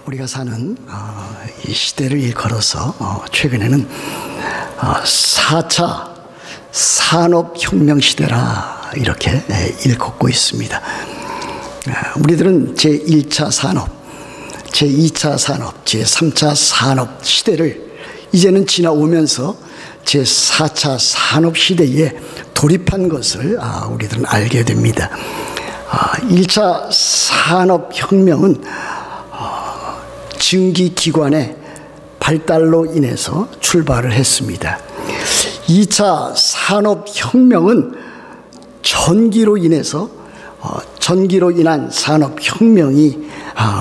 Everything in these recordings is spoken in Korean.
우리가 사는 이 시대를 일컬어서 최근에는 4차 산업혁명 시대라 이렇게 일컫고 있습니다. 우리들은 제1차 산업, 제2차 산업, 제3차 산업 시대를 이제는 지나오면서 제4차 산업 시대에 돌입한 것을 우리들은 알게 됩니다. 1차 산업혁명은 증기기관의 발달로 인해서 출발을 했습니다. 2차 산업혁명은 전기로 인한 산업혁명이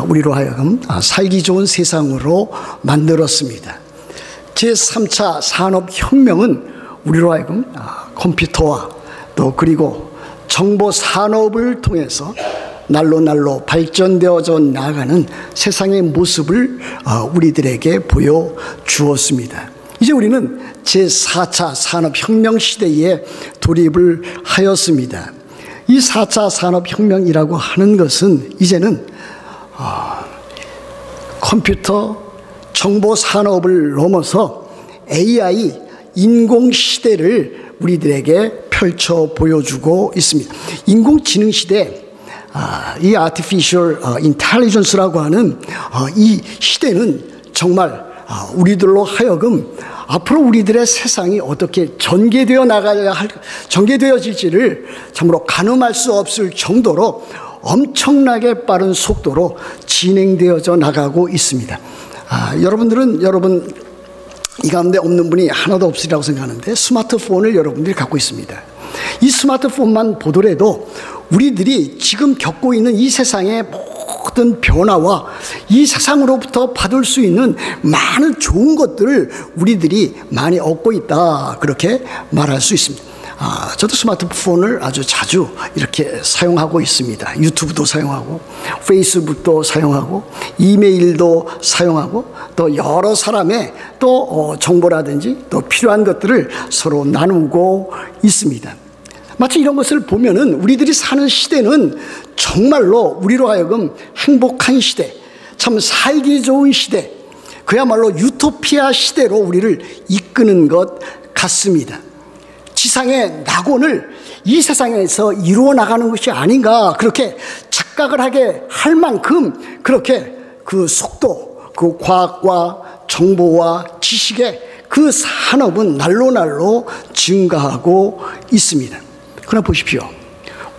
우리로 하여금 살기 좋은 세상으로 만들었습니다. 제3차 산업혁명은 우리로 하여금 컴퓨터와 또 그리고 정보 산업을 통해서 날로 발전되어져 나가는 세상의 모습을 우리들에게 보여주었습니다. 이제 우리는 제4차 산업혁명 시대에 돌입을 하였습니다. 이 4차 산업혁명이라고 하는 것은 이제는 컴퓨터, 정보 산업을 넘어서 AI, 인공시대를 우리들에게 펼쳐 보여주고 있습니다. 인공지능 시대, 이 Artificial Intelligence라고 하는 이 시대는 정말 우리들로 하여금 앞으로 우리들의 세상이 어떻게 전개되어질지를 참으로 가늠할 수 없을 정도로 엄청나게 빠른 속도로 진행되어져 나가고 있습니다. 여러분들은 이 가운데 없는 분이 하나도 없으리라고 생각하는데 스마트폰을 여러분들이 갖고 있습니다. 이 스마트폰만 보더라도 우리들이 지금 겪고 있는 이 세상의 모든 변화와 이 세상으로부터 받을 수 있는 많은 좋은 것들을 우리들이 많이 얻고 있다, 그렇게 말할 수 있습니다. 저도 스마트폰을 아주 자주 이렇게 사용하고 있습니다. 유튜브도 사용하고 페이스북도 사용하고 이메일도 사용하고 또 여러 사람의 또 정보라든지 또 필요한 것들을 서로 나누고 있습니다. 마치 이런 것을 보면은 우리들이 사는 시대는 정말로 우리로 하여금 행복한 시대, 참 살기 좋은 시대, 그야말로 유토피아 시대로 우리를 이끄는 것 같습니다. 지상의 낙원을 이 세상에서 이루어 나가는 것이 아닌가, 그렇게 착각을 하게 할 만큼 그렇게 그 속도, 그 과학과 정보와 지식의 그 산업은 날로 증가하고 있습니다. 그러나 보십시오.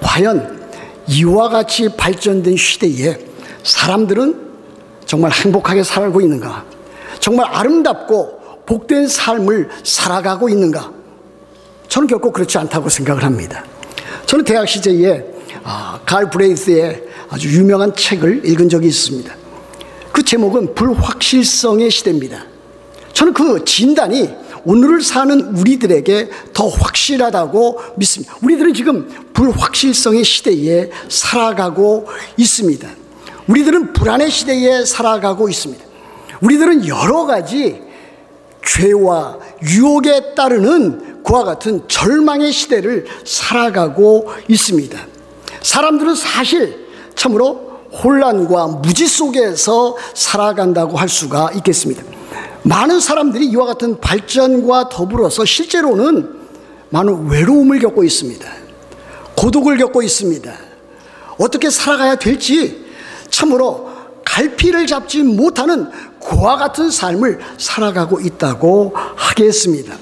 과연 이와 같이 발전된 시대에 사람들은 정말 행복하게 살고 있는가? 정말 아름답고 복된 삶을 살아가고 있는가? 저는 결코 그렇지 않다고 생각을 합니다. 저는 대학 시절에 칼 브레이스의 아주 유명한 책을 읽은 적이 있습니다. 그 제목은 불확실성의 시대입니다. 저는 그 진단이 오늘을 사는 우리들에게 더 확실하다고 믿습니다. 우리들은 지금 불확실성의 시대에 살아가고 있습니다. 우리들은 불안의 시대에 살아가고 있습니다. 우리들은 여러 가지 죄와 유혹에 따르는 그와 같은 절망의 시대를 살아가고 있습니다. 사람들은 사실 참으로 혼란과 무지 속에서 살아간다고 할 수가 있겠습니다. 많은 사람들이 이와 같은 발전과 더불어서 실제로는 많은 외로움을 겪고 있습니다. 고독을 겪고 있습니다. 어떻게 살아가야 될지 참으로 갈피를 잡지 못하는 그와 같은 삶을 살아가고 있다고 하겠습니다.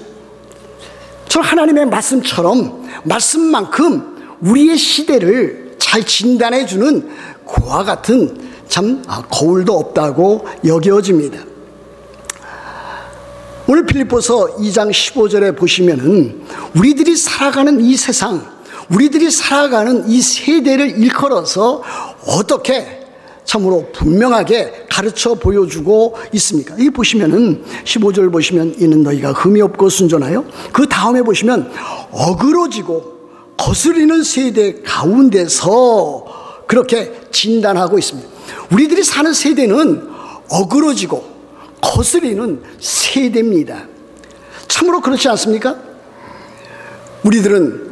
저는 하나님의 말씀처럼 말씀만큼 우리의 시대를 잘 진단해주는 그와 같은 참 거울도 없다고 여겨집니다. 오늘 빌립보서 2장 15절에 보시면은 우리들이 살아가는 이 세상, 우리들이 살아가는 이 세대를 일컬어서 어떻게 참으로 분명하게 가르쳐 보여주고 있습니까? 여기 보시면은 15절 보시면 이는 너희가 흠이 없고 순전하여, 그 다음에 보시면 어그러지고 거스리는 세대 가운데서 그렇게 진단하고 있습니다. 우리들이 사는 세대는 어그러지고 거스리는 세대입니다. 참으로 그렇지 않습니까? 우리들은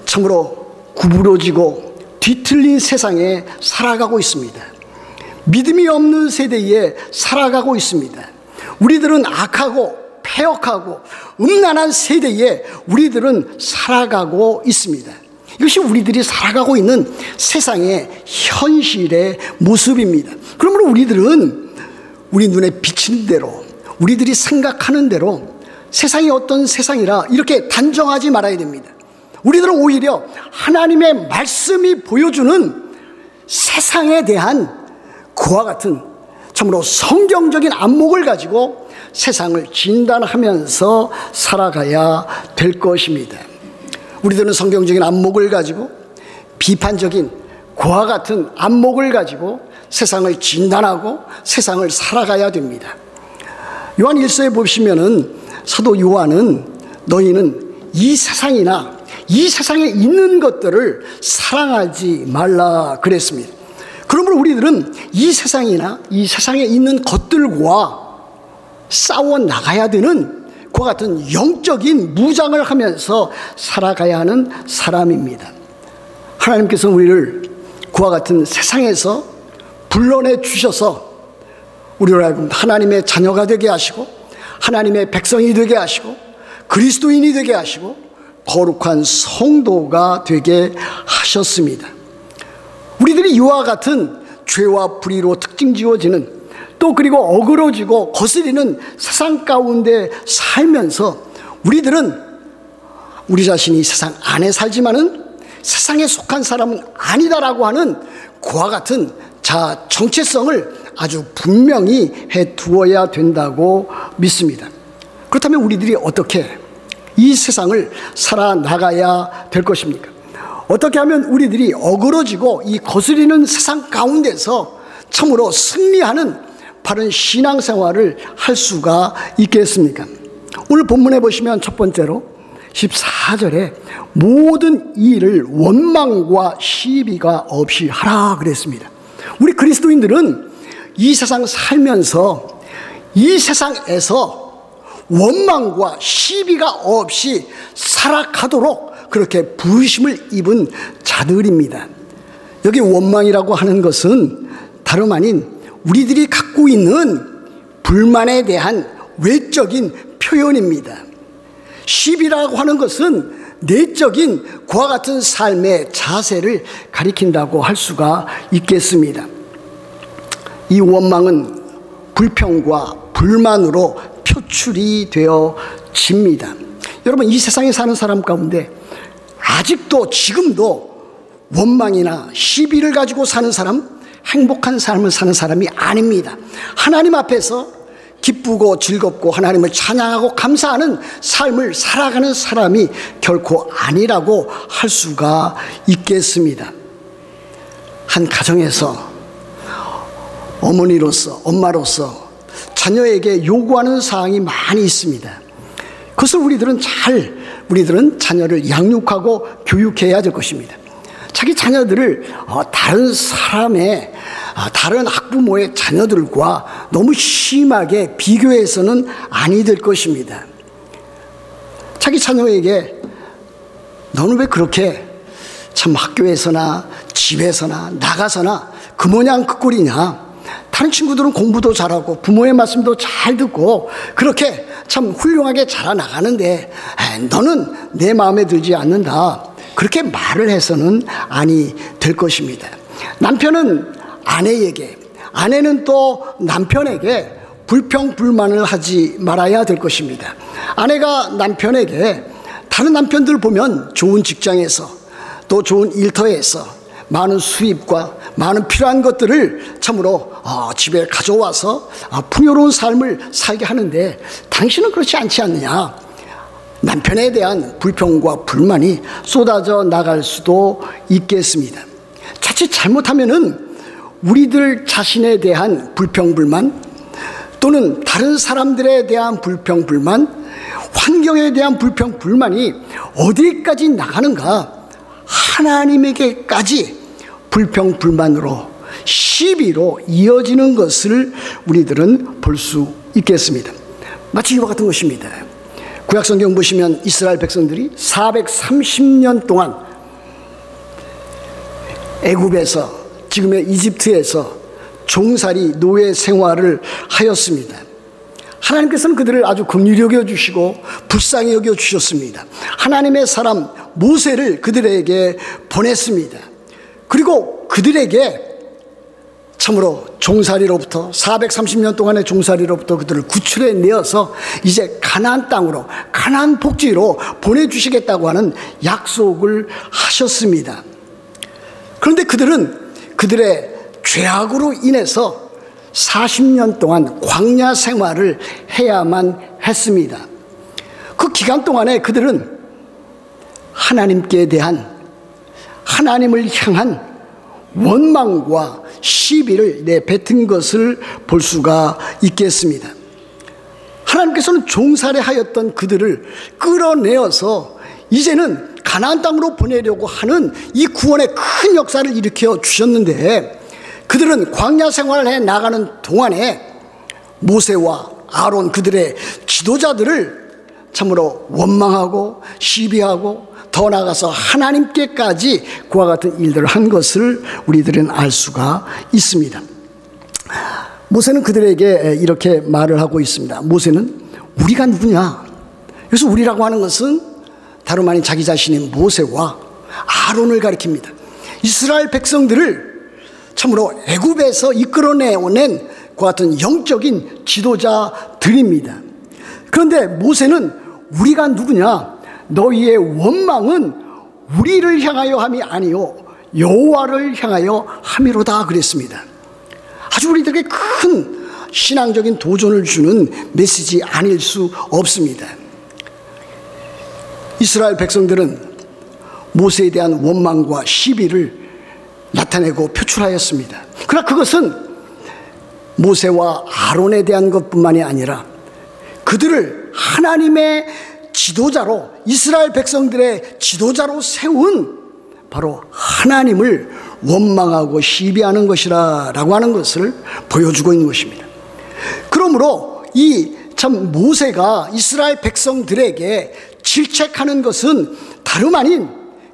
참으로 구부러지고 뒤틀린 세상에 살아가고 있습니다. 믿음이 없는 세대에 살아가고 있습니다. 우리들은 악하고 패역하고 음란한 세대에 우리들은 살아가고 있습니다. 이것이 우리들이 살아가고 있는 세상의 현실의 모습입니다. 그러므로 우리들은 우리 눈에 비치는 대로, 우리들이 생각하는 대로 세상이 어떤 세상이라 이렇게 단정하지 말아야 됩니다. 우리들은 오히려 하나님의 말씀이 보여주는 세상에 대한 그와 같은 참으로 성경적인 안목을 가지고 세상을 진단하면서 살아가야 될 것입니다. 우리들은 성경적인 안목을 가지고 비판적인 그와 같은 안목을 가지고 세상을 진단하고 세상을 살아가야 됩니다. 요한 1서에 보시면은 사도 요한은 너희는 이 세상이나 이 세상에 있는 것들을 사랑하지 말라 그랬습니다. 그러므로 우리들은 이 세상이나 이 세상에 있는 것들과 싸워 나가야 되는 그와 같은 영적인 무장을 하면서 살아가야 하는 사람입니다. 하나님께서 우리를 그와 같은 세상에서 불러내 주셔서 우리를 하나님의 자녀가 되게 하시고 하나님의 백성이 되게 하시고 그리스도인이 되게 하시고 거룩한 성도가 되게 하셨습니다. 우리들이 이와 같은 죄와 불의로 특징 지어지는 또 그리고 어그러지고 거스리는 세상 가운데 살면서 우리들은 우리 자신이 세상 안에 살지만은 세상에 속한 사람은 아니다라고 하는 그와 같은 자아 정체성을 아주 분명히 해두어야 된다고 믿습니다. 그렇다면 우리들이 어떻게 이 세상을 살아나가야 될 것입니까? 어떻게 하면 우리들이 어그러지고 이 거스리는 세상 가운데서 참으로 승리하는 바른 신앙생활을 할 수가 있겠습니까? 오늘 본문에 보시면 첫 번째로 14절에 모든 일을 원망과 시비가 없이 하라 그랬습니다. 우리 그리스도인들은 이 세상 살면서 이 세상에서 원망과 시비가 없이 살아가도록 그렇게 부르심을 입은 자들입니다. 여기 원망이라고 하는 것은 다름 아닌 우리들이 갖고 있는 불만에 대한 외적인 표현입니다. 시비라고 하는 것은 내적인 그와 같은 삶의 자세를 가리킨다고 할 수가 있겠습니다. 이 원망은 불평과 불만으로 표출이 되어집니다. 여러분, 이 세상에 사는 사람 가운데 아직도 지금도 원망이나 시비를 가지고 사는 사람, 행복한 삶을 사는 사람이 아닙니다. 하나님 앞에서 기쁘고 즐겁고 하나님을 찬양하고 감사하는 삶을 살아가는 사람이 결코 아니라고 할 수가 있겠습니다. 한 가정에서 어머니로서, 엄마로서 자녀에게 요구하는 사항이 많이 있습니다. 그것을 우리들은 자녀를 양육하고 교육해야 될 것입니다. 자기 자녀들을 다른 사람의, 다른 학부모의 자녀들과 너무 심하게 비교해서는 아니 될 것입니다. 자기 자녀에게 너는 왜 그렇게 참 학교에서나 집에서나 나가서나 그 모양 그 꼴이냐, 다른 친구들은 공부도 잘하고 부모의 말씀도 잘 듣고 그렇게 참 훌륭하게 자라나가는데 너는 내 마음에 들지 않는다, 그렇게 말을 해서는 아니 될 것입니다. 남편은 아내에게, 아내는 또 남편에게 불평불만을 하지 말아야 될 것입니다. 아내가 남편에게 다른 남편들 보면 좋은 직장에서 또 좋은 일터에서 많은 수입과 많은 필요한 것들을 참으로 집에 가져와서 풍요로운 삶을 살게 하는데 당신은 그렇지 않지 않느냐, 남편에 대한 불평과 불만이 쏟아져 나갈 수도 있겠습니다. 자칫 잘못하면은 우리들 자신에 대한 불평불만 또는 다른 사람들에 대한 불평불만, 환경에 대한 불평불만이 어디까지 나가는가, 하나님에게까지 불평불만으로 시비로 이어지는 것을 우리들은 볼 수 있겠습니다. 마치 이와 같은 것입니다. 구약성경 보시면 이스라엘 백성들이 430년 동안 애굽에서, 지금의 이집트에서 종살이 노예 생활을 하였습니다. 하나님께서는 그들을 아주 긍휼히 여겨주시고 불쌍히 여겨주셨습니다. 하나님의 사람 모세를 그들에게 보냈습니다. 그리고 그들에게 참으로 종살이로부터 430년 동안의 종살이로부터 그들을 구출해내어서 이제 가나안 땅으로, 가나안 복지로 보내주시겠다고 하는 약속을 하셨습니다. 그런데 그들은 그들의 죄악으로 인해서 40년 동안 광야 생활을 해야만 했습니다. 그 기간 동안에 그들은 하나님께 대한, 하나님을 향한 원망과 시비를 내뱉은 것을 볼 수가 있겠습니다. 하나님께서는 종살이하였던 그들을 끌어내어서 이제는 가나안 땅으로 보내려고 하는 이 구원의 큰 역사를 일으켜 주셨는데, 그들은 광야 생활을 해 나가는 동안에 모세와 아론, 그들의 지도자들을 참으로 원망하고 시비하고 더 나아가서 하나님께까지 그와 같은 일들을 한 것을 우리들은 알 수가 있습니다. 모세는 그들에게 이렇게 말을 하고 있습니다. 모세는 우리가 누구냐? 그래서 우리라고 하는 것은 다름 아닌 자기 자신인 모세와 아론을 가리킵니다. 이스라엘 백성들을 참으로 애굽에서 이끌어내어낸 그와 같은 영적인 지도자들입니다. 그런데 모세는 우리가 누구냐? 너희의 원망은 우리를 향하여 함이 아니요 여호와를 향하여 함이로다 그랬습니다. 아주 우리들에게 큰 신앙적인 도전을 주는 메시지 아닐 수 없습니다. 이스라엘 백성들은 모세에 대한 원망과 시비를 나타내고 표출하였습니다. 그러나 그것은 모세와 아론에 대한 것뿐만이 아니라 그들을 하나님의 지도자로, 이스라엘 백성들의 지도자로 세운 바로 하나님을 원망하고 시비하는 것이라고 하는 것을 보여주고 있는 것입니다. 그러므로 이 참 모세가 이스라엘 백성들에게 질책하는 것은 다름 아닌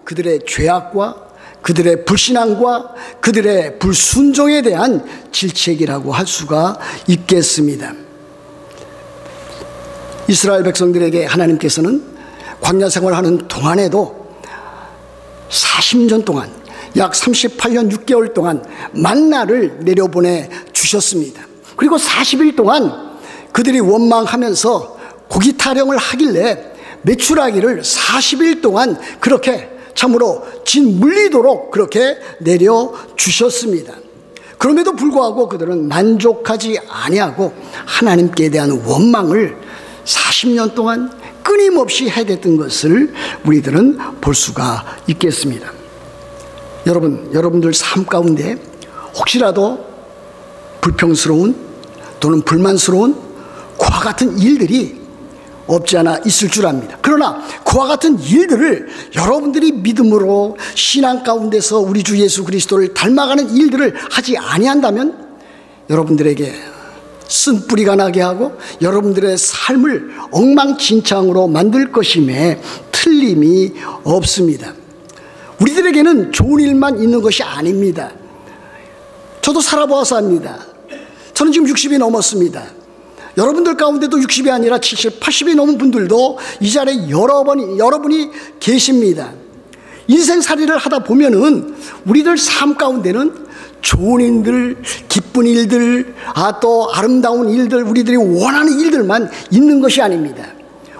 그들의 죄악과 그들의 불신앙과 그들의 불순종에 대한 질책이라고 할 수가 있겠습니다. 이스라엘 백성들에게 하나님께서는 광야 생활하는 동안에도 40년 동안, 약 38년 6개월 동안 만나를 내려보내 주셨습니다. 그리고 40일 동안 그들이 원망하면서 고기 타령을 하길래 메추라기를 40일 동안 그렇게 참으로 짓물리도록 그렇게 내려주셨습니다. 그럼에도 불구하고 그들은 만족하지 아니하고 하나님께 대한 원망을 40년 동안 끊임없이 해댔던 것을 우리들은 볼 수가 있겠습니다. 여러분들 삶 가운데 혹시라도 불평스러운 또는 불만스러운 그와 같은 일들이 없지 않아 있을 줄 압니다. 그러나 그와 같은 일들을 여러분들이 믿음으로 신앙 가운데서 우리 주 예수 그리스도를 닮아가는 일들을 하지 아니한다면 여러분들에게 쓴뿌리가 나게 하고 여러분들의 삶을 엉망진창으로 만들 것임에 틀림이 없습니다. 우리들에게는 좋은 일만 있는 것이 아닙니다. 저도 살아보아서 압니다. 저는 지금 60이 넘었습니다. 여러분들 가운데도 60이 아니라 70, 80이 넘은 분들도 이 자리에 여러분이 계십니다. 인생살이를 하다 보면은 우리들 삶 가운데는 좋은 일들, 기쁜 일들, 또 아름다운 일들, 우리들이 원하는 일들만 있는 것이 아닙니다.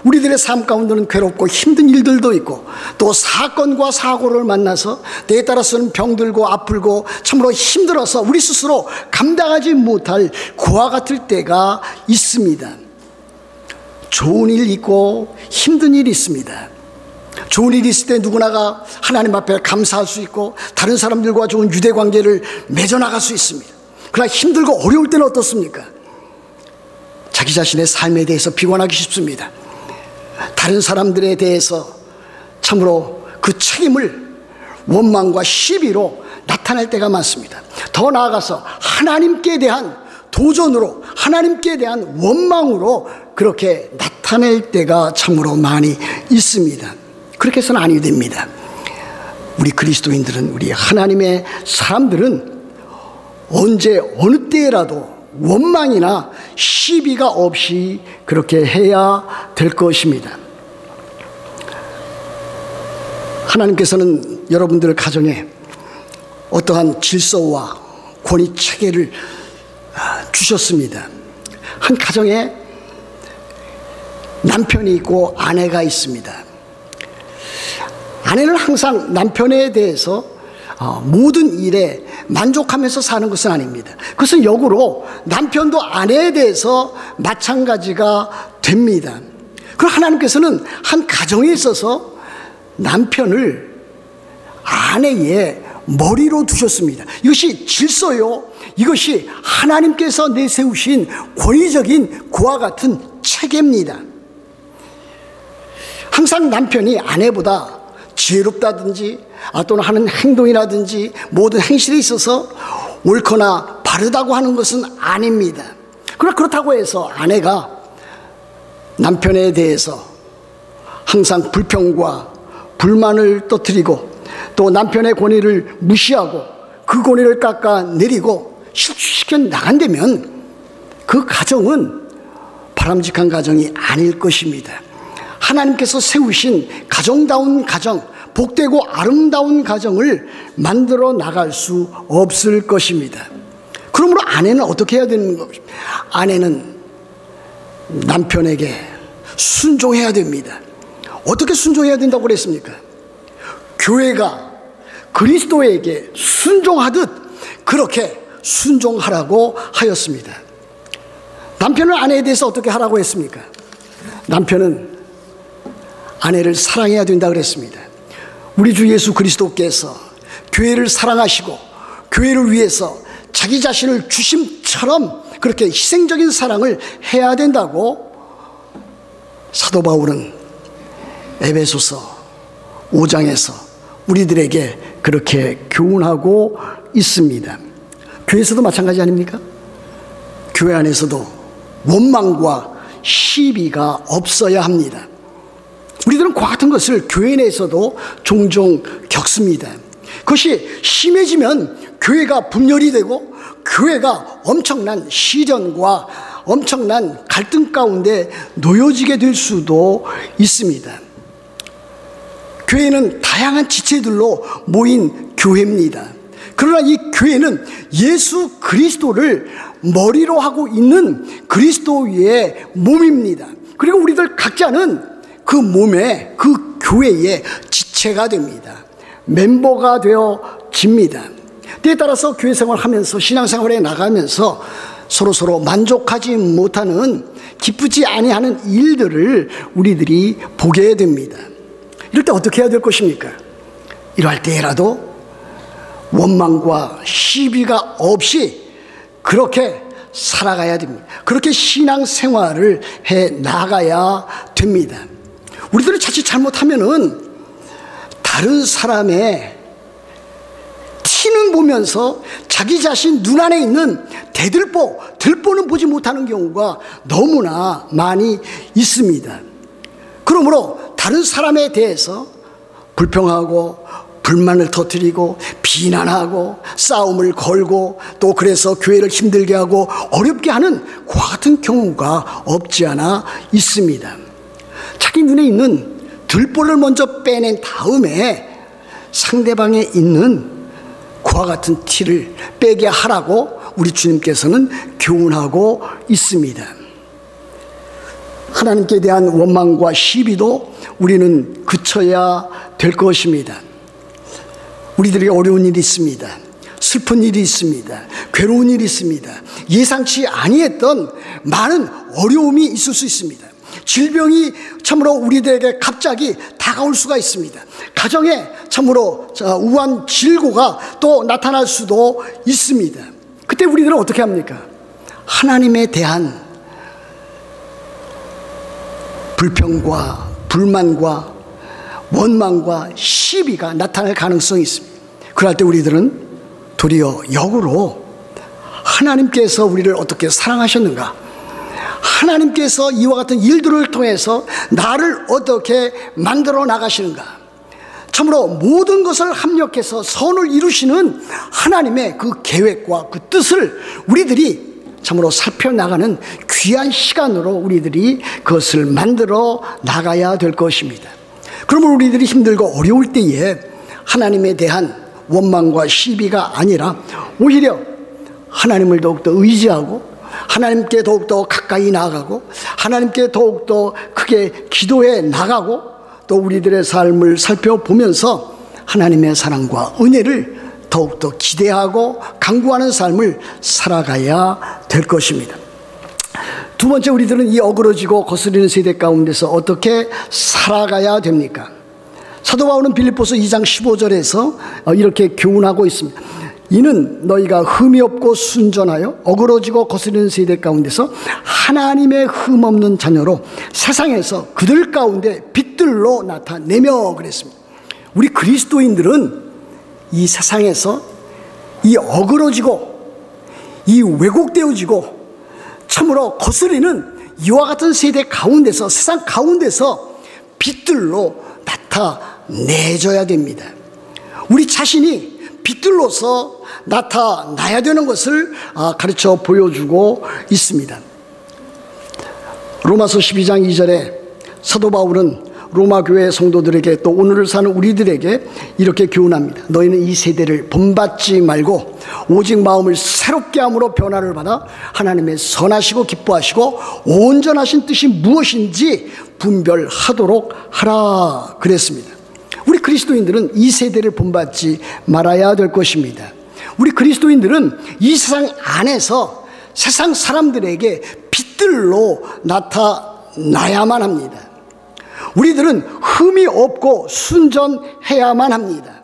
우리들의 삶 가운데는 괴롭고 힘든 일들도 있고 또 사건과 사고를 만나서 때에 따라서는 병들고 아프고 참으로 힘들어서 우리 스스로 감당하지 못할 그와 같을 때가 있습니다. 좋은 일 있고 힘든 일이 있습니다. 좋은 일이 있을 때 누구나가 하나님 앞에 감사할 수 있고 다른 사람들과 좋은 유대관계를 맺어나갈 수 있습니다. 그러나 힘들고 어려울 때는 어떻습니까? 자기 자신의 삶에 대해서 비관하기 쉽습니다. 다른 사람들에 대해서 참으로 그 책임을 원망과 시비로 나타낼 때가 많습니다. 더 나아가서 하나님께 대한 도전으로, 하나님께 대한 원망으로 그렇게 나타낼 때가 참으로 많이 있습니다. 그렇게 해서는 아니 됩니다. 우리 그리스도인들은, 우리 하나님의 사람들은 언제 어느 때라도 원망이나 시비가 없이 그렇게 해야 될 것입니다. 하나님께서는 여러분들 가정에 어떠한 질서와 권위 체계를 주셨습니다. 한 가정에 남편이 있고 아내가 있습니다. 아내는 항상 남편에 대해서 모든 일에 만족하면서 사는 것은 아닙니다. 그것은 역으로 남편도 아내에 대해서 마찬가지가 됩니다. 그럼 하나님께서는 한 가정에 있어서 남편을 아내의 머리로 두셨습니다. 이것이 질서요, 이것이 하나님께서 내세우신 권위적인 그와 같은 체계입니다. 항상 남편이 아내보다 지혜롭다든지 또는 하는 행동이라든지 모든 행실에 있어서 옳거나 바르다고 하는 것은 아닙니다. 그러나 그렇다고 해서 아내가 남편에 대해서 항상 불평과 불만을 터뜨리고 또 남편의 권위를 무시하고 그 권위를 깎아내리고 실추시켜 나간다면 그 가정은 바람직한 가정이 아닐 것입니다. 하나님께서 세우신 가정다운 가정, 복되고 아름다운 가정을 만들어 나갈 수 없을 것입니다. 그러므로 아내는 어떻게 해야 되는 것입니까? 아내는 남편에게 순종해야 됩니다. 어떻게 순종해야 된다고 그랬습니까? 교회가 그리스도에게 순종하듯 그렇게 순종하라고 하였습니다. 남편은 아내에 대해서 어떻게 하라고 했습니까? 남편은 아내를 사랑해야 된다 그랬습니다. 우리 주 예수 그리스도께서 교회를 사랑하시고 교회를 위해서 자기 자신을 주심처럼 그렇게 희생적인 사랑을 해야 된다고 사도 바울은 에베소서 5장에서 우리들에게 그렇게 교훈하고 있습니다. 교회에서도 마찬가지 아닙니까? 교회 안에서도 원망과 시비가 없어야 합니다. 우리들은 그와 같은 것을 교회 내에서도 종종 겪습니다. 그것이 심해지면 교회가 분열이 되고 교회가 엄청난 시련과 엄청난 갈등 가운데 놓여지게 될 수도 있습니다. 교회는 다양한 지체들로 모인 교회입니다. 그러나 이 교회는 예수 그리스도를 머리로 하고 있는 그리스도의 몸입니다. 그리고 우리들 각자는 그 몸에, 그 교회의 지체가 됩니다. 멤버가 되어집니다. 때에 따라서 교회 생활하면서 신앙생활에 나가면서 서로 만족하지 못하는 기쁘지 아니하는 일들을 우리들이 보게 됩니다. 이럴 때 어떻게 해야 될 것입니까? 이럴 때라도 원망과 시비가 없이 그렇게 살아가야 됩니다. 그렇게 신앙생활을 해 나가야 됩니다. 우리들이 자칫 잘못하면은 다른 사람의 티는 보면서 자기 자신 눈 안에 있는 들보는 보지 못하는 경우가 너무나 많이 있습니다. 그러므로 다른 사람에 대해서 불평하고 불만을 터뜨리고 비난하고 싸움을 걸고 또 그래서 교회를 힘들게 하고 어렵게 하는 그와 같은 경우가 없지 않아 있습니다. 자기 눈에 있는 들보를 먼저 빼낸 다음에 상대방에 있는 그와 같은 티를 빼게 하라고 우리 주님께서는 교훈하고 있습니다. 하나님께 대한 원망과 시비도 우리는 그쳐야 될 것입니다. 우리들에게 어려운 일이 있습니다. 슬픈 일이 있습니다. 괴로운 일이 있습니다. 예상치 아니했던 많은 어려움이 있을 수 있습니다. 질병이 참으로 우리들에게 갑자기 다가올 수가 있습니다. 가정에 참으로 우한 질고가 또 나타날 수도 있습니다. 그때 우리들은 어떻게 합니까? 하나님에 대한 불평과 불만과 원망과 시비가 나타날 가능성이 있습니다. 그럴 때 우리들은 도리어 역으로 하나님께서 우리를 어떻게 사랑하셨는가, 하나님께서 이와 같은 일들을 통해서 나를 어떻게 만들어 나가시는가, 참으로 모든 것을 합력해서 선을 이루시는 하나님의 그 계획과 그 뜻을 우리들이 참으로 살펴나가는 귀한 시간으로 우리들이 그것을 만들어 나가야 될 것입니다. 그러면 우리들이 힘들고 어려울 때에 하나님에 대한 원망과 시비가 아니라 오히려 하나님을 더욱더 의지하고 하나님께 더욱더 가까이 나아가고 하나님께 더욱더 크게 기도해 나가고 또 우리들의 삶을 살펴보면서 하나님의 사랑과 은혜를 더욱더 기대하고 간구하는 삶을 살아가야 될 것입니다. 두 번째, 우리들은 이 어그러지고 거스르는 세대 가운데서 어떻게 살아가야 됩니까? 사도 바울은 빌립보서 2장 15절에서 이렇게 교훈하고 있습니다. 이는 너희가 흠이 없고 순전하여 어그러지고 거스르는 세대 가운데서 하나님의 흠 없는 자녀로 세상에서 그들 가운데 빛들로 나타내며 그랬습니다. 우리 그리스도인들은 이 세상에서 이 어그러지고 이 왜곡되어지고 참으로 거스리는 이와 같은 세대 가운데서, 세상 가운데서 빛들로 나타내줘야 됩니다. 우리 자신이 빛들로서 나타나야 되는 것을 가르쳐 보여주고 있습니다. 로마서 12장 2절에 사도 바울은 로마 교회 성도들에게 또 오늘을 사는 우리들에게 이렇게 교훈합니다. 너희는 이 세대를 본받지 말고 오직 마음을 새롭게 함으로 변화를 받아 하나님의 선하시고 기뻐하시고 온전하신 뜻이 무엇인지 분별하도록 하라 그랬습니다. 우리 그리스도인들은 이 세대를 본받지 말아야 될 것입니다. 우리 그리스도인들은 이 세상 안에서 세상 사람들에게 빛들로 나타나야만 합니다. 우리들은 흠이 없고 순전해야만 합니다.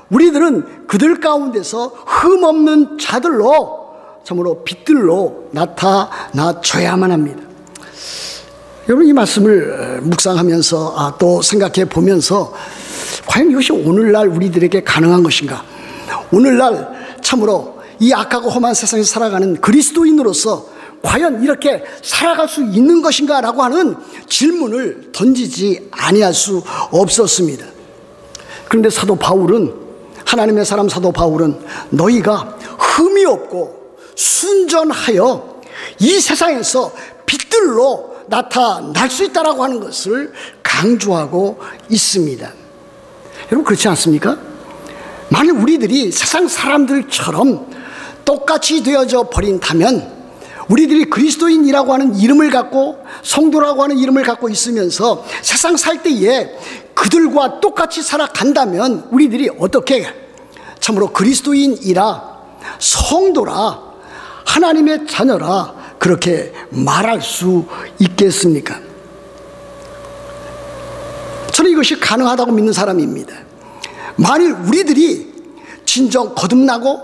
우리들은 그들 가운데서 흠 없는 자들로 참으로 빛들로 나타나줘야만 합니다. 여러분, 이 말씀을 묵상하면서 또 생각해 보면서 과연 이것이 오늘날 우리들에게 가능한 것인가? 오늘날 참으로 이 악하고 험한 세상에서 살아가는 그리스도인으로서 과연 이렇게 살아갈 수 있는 것인가? 라고 하는 질문을 던지지 아니할 수 없었습니다. 그런데 사도 바울은, 하나님의 사람 사도 바울은 너희가 흠이 없고 순전하여 이 세상에서 빛들로 나타날 수 있다라고 하는 것을 강조하고 있습니다. 여러분, 그렇지 않습니까? 만일 우리들이 세상 사람들처럼 똑같이 되어져 버린다면, 우리들이 그리스도인이라고 하는 이름을 갖고 성도라고 하는 이름을 갖고 있으면서 세상 살 때에 그들과 똑같이 살아간다면 우리들이 어떻게 참으로 그리스도인이라, 성도라, 하나님의 자녀라 그렇게 말할 수 있겠습니까? 저는 이것이 가능하다고 믿는 사람입니다. 만일 우리들이 진정 거듭나고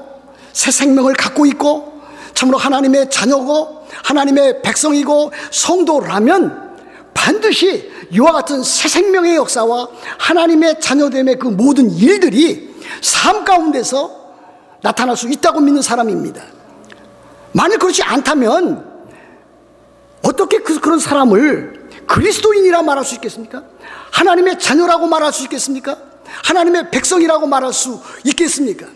새 생명을 갖고 있고 참으로 하나님의 자녀고 하나님의 백성이고 성도라면 반드시 이와 같은 새 생명의 역사와 하나님의 자녀됨의 그 모든 일들이 삶 가운데서 나타날 수 있다고 믿는 사람입니다. 만일 그렇지 않다면 어떻게 그런 사람을 그리스도인이라 말할 수 있겠습니까? 하나님의 자녀라고 말할 수 있겠습니까? 하나님의 백성이라고 말할 수 있겠습니까?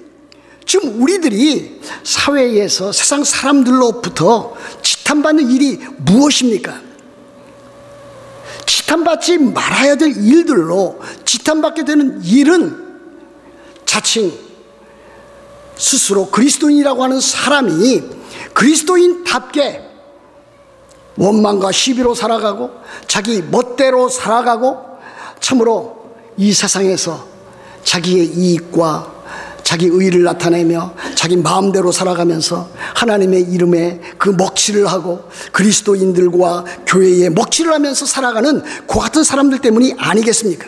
지금 우리들이 사회에서 세상 사람들로부터 지탄받는 일이 무엇입니까? 지탄받지 말아야 될 일들로 지탄받게 되는 일은 자칭 스스로 그리스도인이라고 하는 사람이 그리스도인답게 원망과 시비로 살아가고 자기 멋대로 살아가고 참으로 이 세상에서 자기의 이익과 자기 의의를 나타내며 자기 마음대로 살아가면서 하나님의 이름에 그 먹칠을 하고 그리스도인들과 교회에 먹칠을 하면서 살아가는 그 같은 사람들 때문이 아니겠습니까?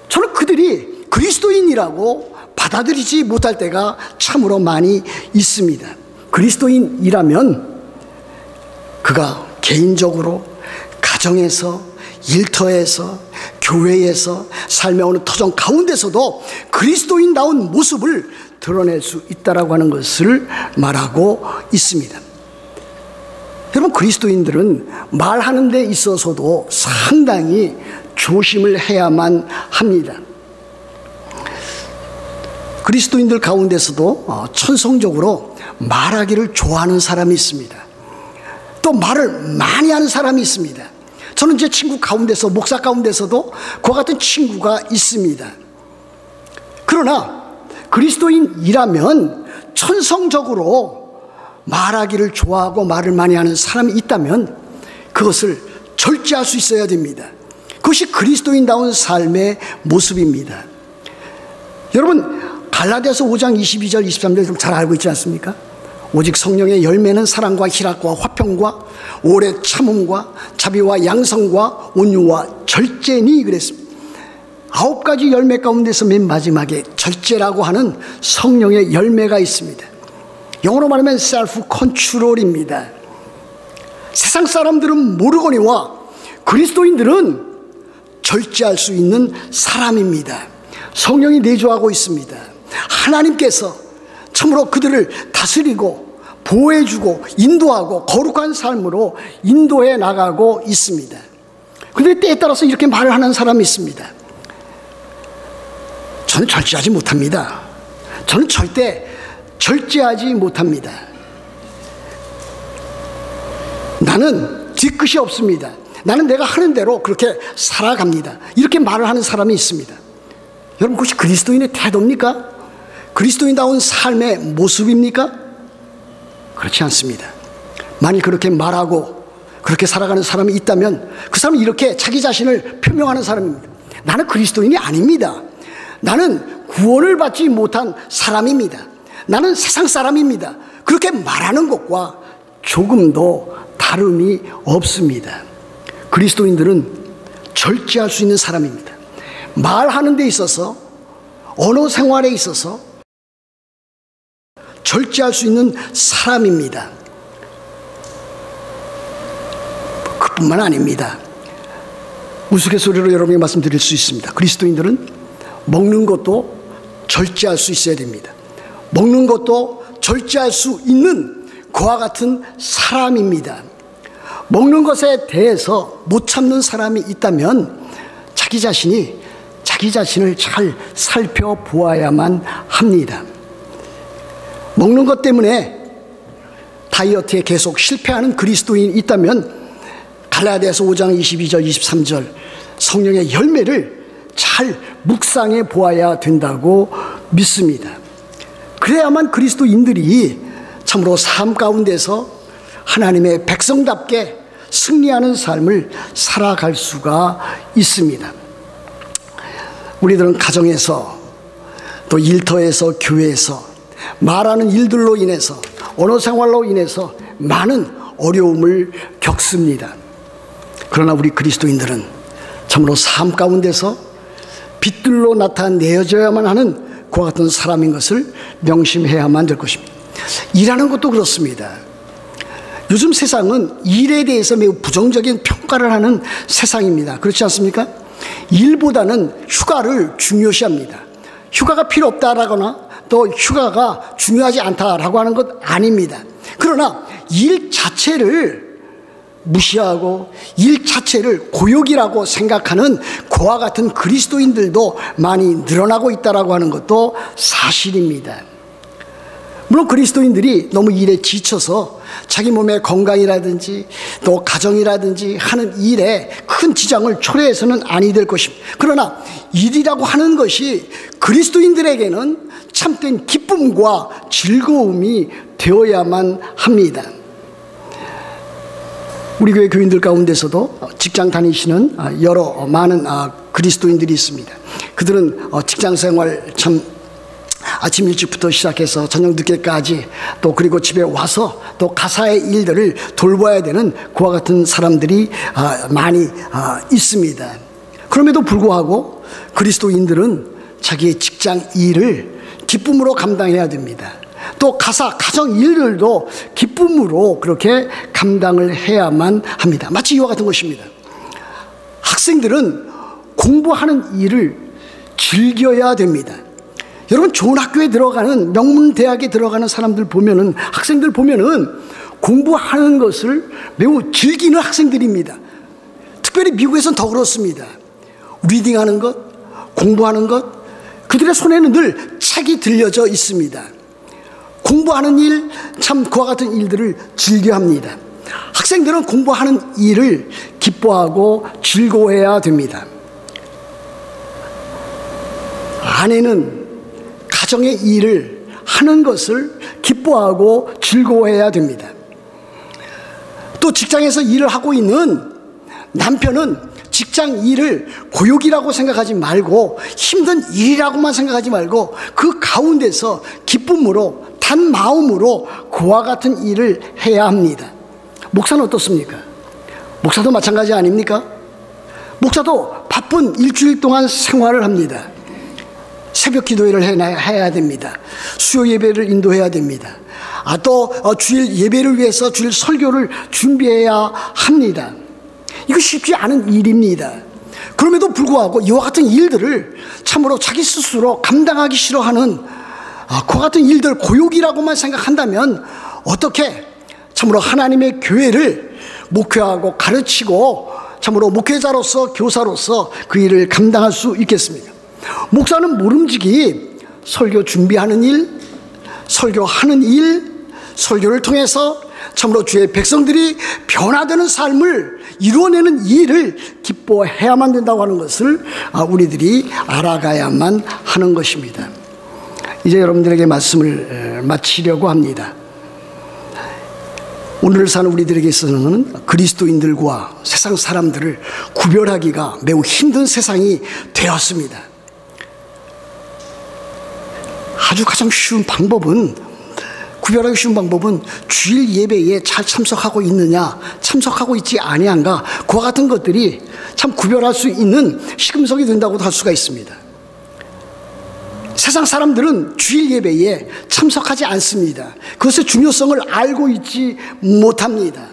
저는 그들이 그리스도인이라고 받아들이지 못할 때가 참으로 많이 있습니다. 그리스도인이라면 그가 개인적으로 가정에서 일터에서 교회에서 삶의 어느 터전 가운데서도 그리스도인다운 모습을 드러낼 수 있다라고 하는 것을 말하고 있습니다. 여러분, 그리스도인들은 말하는 데 있어서도 상당히 조심을 해야만 합니다. 그리스도인들 가운데서도 천성적으로 말하기를 좋아하는 사람이 있습니다. 또 말을 많이 하는 사람이 있습니다. 저는 제 친구 가운데서, 목사 가운데서도 그와 같은 친구가 있습니다. 그러나 그리스도인이라면 천성적으로 말하기를 좋아하고 말을 많이 하는 사람이 있다면 그것을 절제할 수 있어야 됩니다. 그것이 그리스도인다운 삶의 모습입니다. 여러분, 갈라디아서 5장 22절 23절 좀 잘 알고 있지 않습니까? 오직 성령의 열매는 사랑과 희락과 화평과 오래 참음과 자비와 양성과 온유와 절제니 그랬습니다. 9가지 열매 가운데서 맨 마지막에 절제라고 하는 성령의 열매가 있습니다. 영어로 말하면 셀프 컨트롤입니다. 세상 사람들은 모르거니와 그리스도인들은 절제할 수 있는 사람입니다. 성령이 내주하고 있습니다. 하나님께서 참으로 그들을 다스리고 보호해주고 인도하고 거룩한 삶으로 인도해 나가고 있습니다. 그런데 때에 따라서 이렇게 말을 하는 사람이 있습니다. 저는 절제하지 못합니다. 저는 절대 절제하지 못합니다. 나는 뒤끝이 없습니다. 나는 내가 하는 대로 그렇게 살아갑니다. 이렇게 말을 하는 사람이 있습니다. 여러분, 그것이 그리스도인의 태도입니까? 그리스도인다운 삶의 모습입니까? 그렇지 않습니다. 만일 그렇게 말하고 그렇게 살아가는 사람이 있다면 그 사람은 이렇게 자기 자신을 표명하는 사람입니다. 나는 그리스도인이 아닙니다. 나는 구원을 받지 못한 사람입니다. 나는 세상 사람입니다. 그렇게 말하는 것과 조금도 다름이 없습니다. 그리스도인들은 절제할 수 있는 사람입니다. 말하는 데 있어서, 언어 생활에 있어서 절제할 수 있는 사람입니다. 그뿐만 아닙니다. 우스갯소리로 여러분에게 말씀드릴 수 있습니다. 그리스도인들은 먹는 것도 절제할 수 있어야 됩니다. 먹는 것도 절제할 수 있는 그와 같은 사람입니다. 먹는 것에 대해서 못 참는 사람이 있다면 자기 자신을 잘 살펴보아야만 합니다. 먹는 것 때문에 다이어트에 계속 실패하는 그리스도인이 있다면 갈라디아서 5장 22절 23절 성령의 열매를 잘 묵상해 보아야 된다고 믿습니다. 그래야만 그리스도인들이 참으로 삶 가운데서 하나님의 백성답게 승리하는 삶을 살아갈 수가 있습니다. 우리들은 가정에서 또 일터에서 교회에서 말하는 일들로 인해서 언어 생활로 인해서 많은 어려움을 겪습니다. 그러나 우리 그리스도인들은 참으로 삶 가운데서 빛들로 나타내어져야만 하는 그와 같은 사람인 것을 명심해야만 될 것입니다. 일하는 것도 그렇습니다. 요즘 세상은 일에 대해서 매우 부정적인 평가를 하는 세상입니다. 그렇지 않습니까? 일보다는 휴가를 중요시합니다. 휴가가 필요 없다라거나 또 휴가가 중요하지 않다라고 하는 것 아닙니다. 그러나 일 자체를 무시하고 일 자체를 고역이라고 생각하는 그와 같은 그리스도인들도 많이 늘어나고 있다라고 하는 것도 사실입니다. 물론 그리스도인들이 너무 일에 지쳐서 자기 몸의 건강이라든지 또 가정이라든지 하는 일에 큰 지장을 초래해서는 아니 될 것입니다. 그러나 일이라고 하는 것이 그리스도인들에게는 참된 기쁨과 즐거움이 되어야만 합니다. 우리 교회 교인들 가운데서도 직장 다니시는 많은 그리스도인들이 있습니다. 그들은 직장 생활 참 아침 일찍부터 시작해서 저녁 늦게까지 또 그리고 집에 와서 또 가사의 일들을 돌봐야 되는 그와 같은 사람들이 많이 있습니다. 그럼에도 불구하고 그리스도인들은 자기의 직장 일을 기쁨으로 감당해야 됩니다. 또 가정 일들도 기쁨으로 그렇게 감당을 해야만 합니다. 마치 이와 같은 것입니다. 학생들은 공부하는 일을 즐겨야 됩니다. 여러분, 좋은 학교에 들어가는 명문 대학에 들어가는 사람들 보면은, 학생들 보면은 공부하는 것을 매우 즐기는 학생들입니다. 특별히 미국에서는 더 그렇습니다. 리딩하는 것, 공부하는 것, 그들의 손에는 늘 색이 들려져 있습니다. 공부하는 일, 참 그와 같은 일들을 즐겨합니다. 학생들은 공부하는 일을 기뻐하고 즐거워해야 됩니다. 아내는 가정의 일을 하는 것을 기뻐하고 즐거워해야 됩니다. 또 직장에서 일을 하고 있는 남편은 직장 일을 고역이라고 생각하지 말고 힘든 일이라고만 생각하지 말고 그 가운데서 기쁨으로 단 마음으로 그와 같은 일을 해야 합니다. 목사는 어떻습니까? 목사도 마찬가지 아닙니까? 목사도 바쁜 일주일 동안 생활을 합니다. 새벽 기도회를 해야 됩니다. 수요 예배를 인도해야 됩니다. 또 주일 예배를 위해서 주일 설교를 준비해야 합니다. 이거 쉽지 않은 일입니다. 그럼에도 불구하고 이와 같은 일들을 참으로 자기 스스로 감당하기 싫어하는 그와 같은 일들 고역이라고만 생각한다면 어떻게 참으로 하나님의 교회를 목회하고 가르치고 참으로 목회자로서 교사로서 그 일을 감당할 수 있겠습니까? 목사는 모름지기 설교 준비하는 일, 설교하는 일, 설교를 통해서 참으로 주의 백성들이 변화되는 삶을 이루어내는 일을 기뻐해야만 된다고 하는 것을 우리들이 알아가야만 하는 것입니다. 이제 여러분들에게 말씀을 마치려고 합니다. 오늘 사는 우리들에게 있어서는 그리스도인들과 세상 사람들을 구별하기가 매우 힘든 세상이 되었습니다. 아주 가장 쉬운 방법은, 구별하기 쉬운 방법은 주일 예배에 잘 참석하고 있느냐, 참석하고 있지 아니한가, 그와 같은 것들이 참 구별할 수 있는 시금석이 된다고도 할 수가 있습니다. 세상 사람들은 주일 예배에 참석하지 않습니다. 그것의 중요성을 알고 있지 못합니다.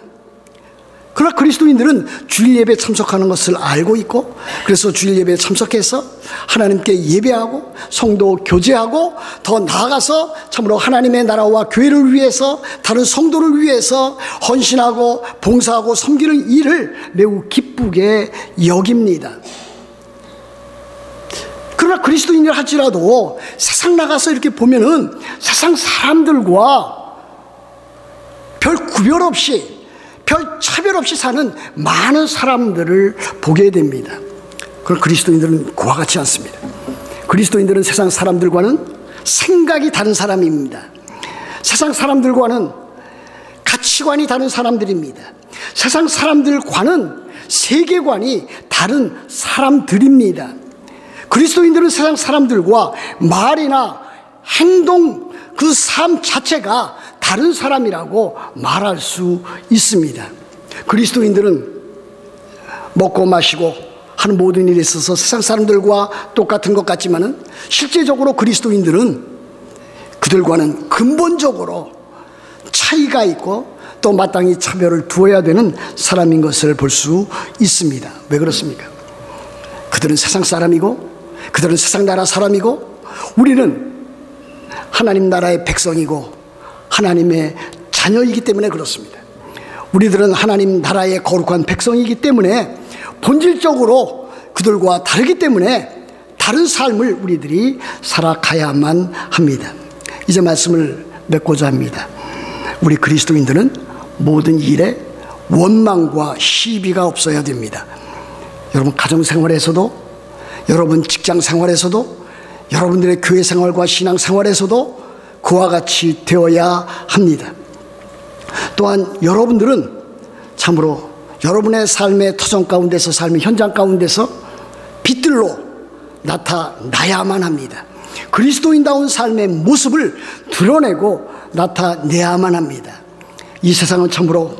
그러나 그리스도인들은 주일 예배에 참석하는 것을 알고 있고, 그래서 주일 예배에 참석해서 하나님께 예배하고 성도 교제하고 더 나아가서 참으로 하나님의 나라와 교회를 위해서, 다른 성도를 위해서 헌신하고 봉사하고 섬기는 일을 매우 기쁘게 여깁니다. 그러나 그리스도인이라 할지라도 세상 나가서 이렇게 보면은 세상 사람들과 별 구별 없이, 별 차별 없이 사는 많은 사람들을 보게 됩니다. 그럼 그리스도인들은 그와 같지 않습니다. 그리스도인들은 세상 사람들과는 생각이 다른 사람입니다. 세상 사람들과는 가치관이 다른 사람들입니다. 세상 사람들과는 세계관이 다른 사람들입니다. 그리스도인들은 세상 사람들과 말이나 행동, 그 삶 자체가 다른 사람이라고 말할 수 있습니다. 그리스도인들은 먹고 마시고 하는 모든 일에 있어서 세상 사람들과 똑같은 것 같지만은 실제적으로 그리스도인들은 그들과는 근본적으로 차이가 있고 또 마땅히 차별을 두어야 되는 사람인 것을 볼 수 있습니다. 왜 그렇습니까? 그들은 세상 사람이고, 그들은 세상 나라 사람이고, 우리는 하나님 나라의 백성이고 하나님의 자녀이기 때문에 그렇습니다. 우리들은 하나님 나라의 거룩한 백성이기 때문에 본질적으로 그들과 다르기 때문에 다른 삶을 우리들이 살아가야만 합니다. 이제 말씀을 맺고자 합니다. 우리 그리스도인들은 모든 일에 원망과 시비가 없어야 됩니다. 여러분 가정생활에서도, 여러분 직장생활에서도, 여러분들의 교회 생활과 신앙 생활에서도 그와 같이 되어야 합니다. 또한 여러분들은 참으로 여러분의 삶의 터전 가운데서, 삶의 현장 가운데서 빛들로 나타나야만 합니다. 그리스도인다운 삶의 모습을 드러내고 나타내야만 합니다. 이 세상은 참으로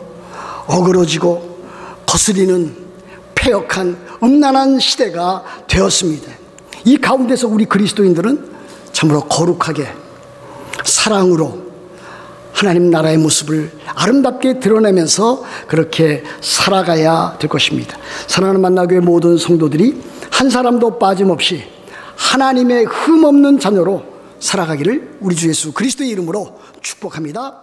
어그러지고 거스리는 패역한 음란한 시대가 되었습니다. 이 가운데서 우리 그리스도인들은 참으로 거룩하게 사랑으로 하나님 나라의 모습을 아름답게 드러내면서 그렇게 살아가야 될 것입니다. 사랑하는 만나교회 모든 성도들이 한 사람도 빠짐없이 하나님의 흠없는 자녀로 살아가기를 우리 주 예수 그리스도의 이름으로 축복합니다.